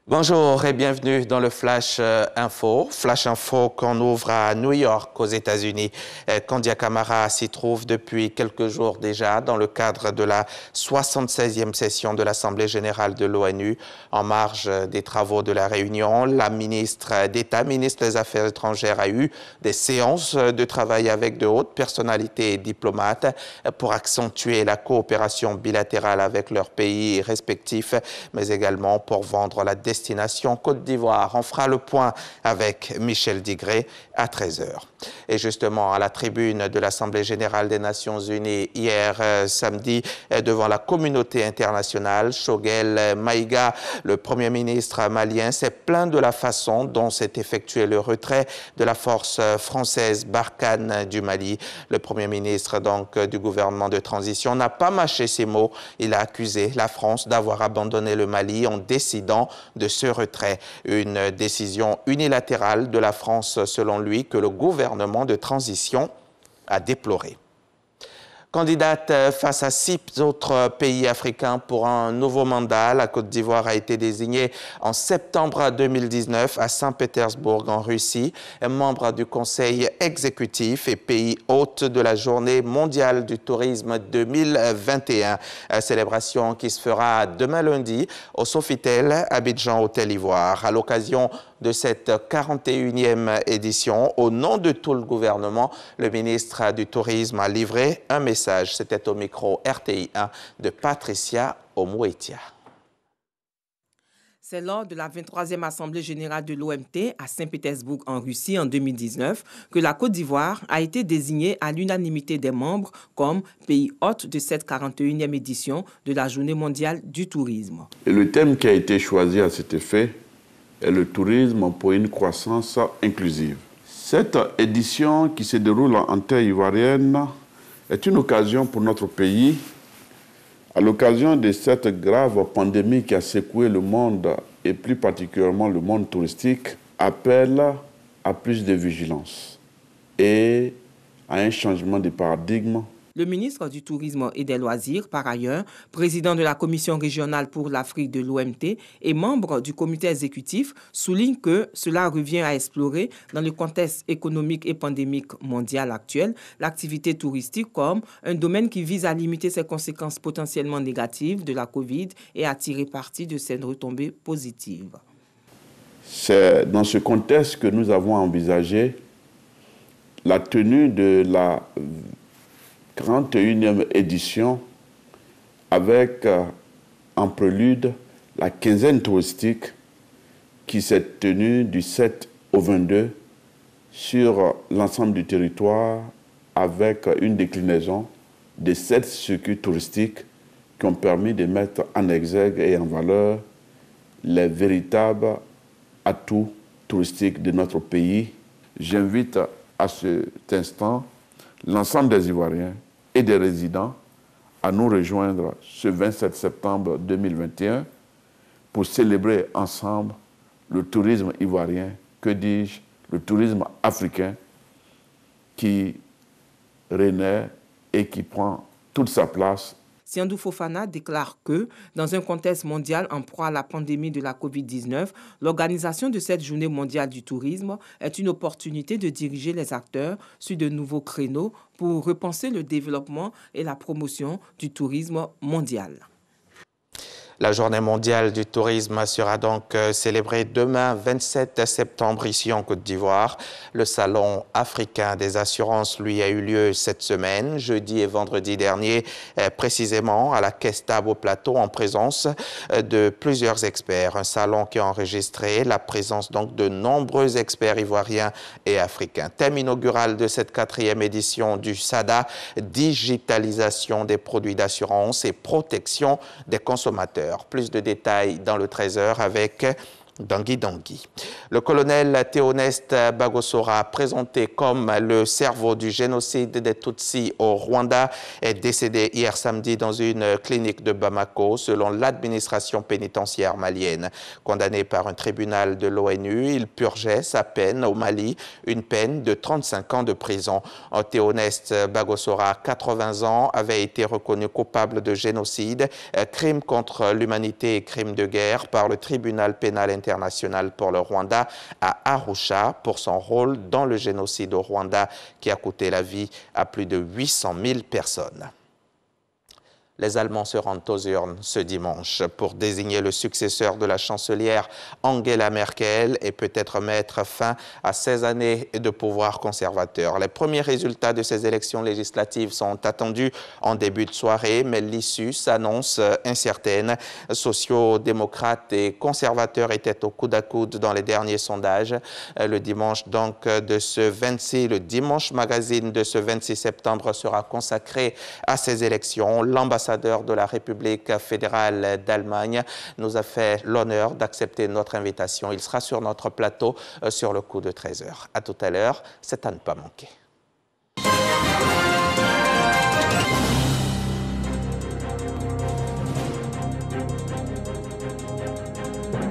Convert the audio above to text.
Bonjour et bienvenue dans le Flash Info. Flash Info qu'on ouvre à New York aux États-Unis. Kandia Camara s'y trouve depuis quelques jours déjà dans le cadre de la 76e session de l'Assemblée générale de l'ONU. En marge des travaux de la réunion, la ministre d'État, ministre des Affaires étrangères, a eu des séances de travail avec de hautes personnalités et diplomates pour accentuer la coopération bilatérale avec leurs pays respectifs, mais également pour vendre la destination Côte d'Ivoire. On fera le point avec Michel Digré à 13 h. Et justement, à la tribune de l'Assemblée générale des Nations unies hier samedi, devant la communauté internationale, Choguel Maïga, le Premier ministre malien, s'est plaint de la façon dont s'est effectué le retrait de la force française Barkhane du Mali. Le Premier ministre du gouvernement de transition n'a pas mâché ses mots. Il a accusé la France d'avoir abandonné le Mali en décidant de ce retrait. Une décision unilatérale de la France, selon lui, que le gouvernement de transition a déploré. Candidate face à 6 autres pays africains pour un nouveau mandat, la Côte d'Ivoire a été désignée en septembre 2019 à Saint-Pétersbourg en Russie, membre du Conseil exécutif et pays hôte de la Journée mondiale du tourisme 2021. Célébration qui se fera demain lundi au Sofitel, Abidjan, Hôtel Ivoire. À l'occasion de cette 41e édition, au nom de tout le gouvernement, le ministre du Tourisme a livré un message. C'était au micro RTI 1 de Patricia Omouetia. C'est lors de la 23e Assemblée générale de l'OMT à Saint-Pétersbourg en Russie en 2019 que la Côte d'Ivoire a été désignée à l'unanimité des membres comme pays hôte de cette 41e édition de la Journée mondiale du tourisme. Et le thème qui a été choisi à cet effet est le tourisme pour une croissance inclusive. Cette édition qui se déroule en terre ivoirienne est une occasion pour notre pays, à l'occasion de cette grave pandémie qui a secoué le monde et plus particulièrement le monde touristique, appelle à plus de vigilance et à un changement de paradigme. Le ministre du Tourisme et des Loisirs, par ailleurs, président de la Commission régionale pour l'Afrique de l'OMT et membre du comité exécutif, souligne que cela revient à explorer, dans le contexte économique et pandémique mondial actuel, l'activité touristique comme un domaine qui vise à limiter ses conséquences potentiellement négatives de la COVID et à tirer parti de ses retombées positives. C'est dans ce contexte que nous avons envisagé la tenue de la 41e édition avec en prélude la quinzaine touristique qui s'est tenue du 7 au 22 sur l'ensemble du territoire avec une déclinaison de 7 circuits touristiques qui ont permis de mettre en exergue et en valeur les véritables atouts touristiques de notre pays. J'invite à cet instant l'ensemble des Ivoiriens et des résidents à nous rejoindre ce 27 septembre 2021 pour célébrer ensemble le tourisme ivoirien, que dis-je, le tourisme africain qui renaît et qui prend toute sa place. Siandou Fofana déclare que, dans un contexte mondial en proie à la pandémie de la COVID-19, l'organisation de cette journée mondiale du tourisme est une opportunité de diriger les acteurs sur de nouveaux créneaux pour repenser le développement et la promotion du tourisme mondial. La journée mondiale du tourisme sera donc célébrée demain 27 septembre ici en Côte d'Ivoire. Le salon africain des assurances, lui, a eu lieu cette semaine, jeudi et vendredi dernier, précisément à la Caisse d'Arbre au Plateau en présence de plusieurs experts. Un salon qui a enregistré la présence donc de nombreux experts ivoiriens et africains. Thème inaugural de cette 4e édition du SADA, digitalisation des produits d'assurance et protection des consommateurs. Plus de détails dans le 13 h avec Dangui. Le colonel Théoneste Bagosora, présenté comme le cerveau du génocide des Tutsis au Rwanda, est décédé hier samedi dans une clinique de Bamako, selon l'administration pénitentiaire malienne. Condamné par un tribunal de l'ONU, il purgeait sa peine au Mali, une peine de 35 ans de prison. Théoneste Bagosora, 80 ans, avait été reconnu coupable de génocide, crime contre l'humanité et crime de guerre par le tribunal pénal international pour le Rwanda à Arusha pour son rôle dans le génocide au Rwanda qui a coûté la vie à plus de 800 000 personnes. Les Allemands se rendent aux urnes ce dimanche pour désigner le successeur de la chancelière Angela Merkel et peut-être mettre fin à 16 années de pouvoir conservateur. Les premiers résultats de ces élections législatives sont attendus en début de soirée, mais l'issue s'annonce incertaine. Sociaux-démocrates et conservateurs étaient au coude à coude dans les derniers sondages. Le dimanche le Dimanche Magazine de ce 26 septembre sera consacré à ces élections. L'ambassadeur de la République fédérale d'Allemagne nous a fait l'honneur d'accepter notre invitation. Il sera sur notre plateau sur le coup de 13 h. À tout à l'heure, c'est à ne pas manquer.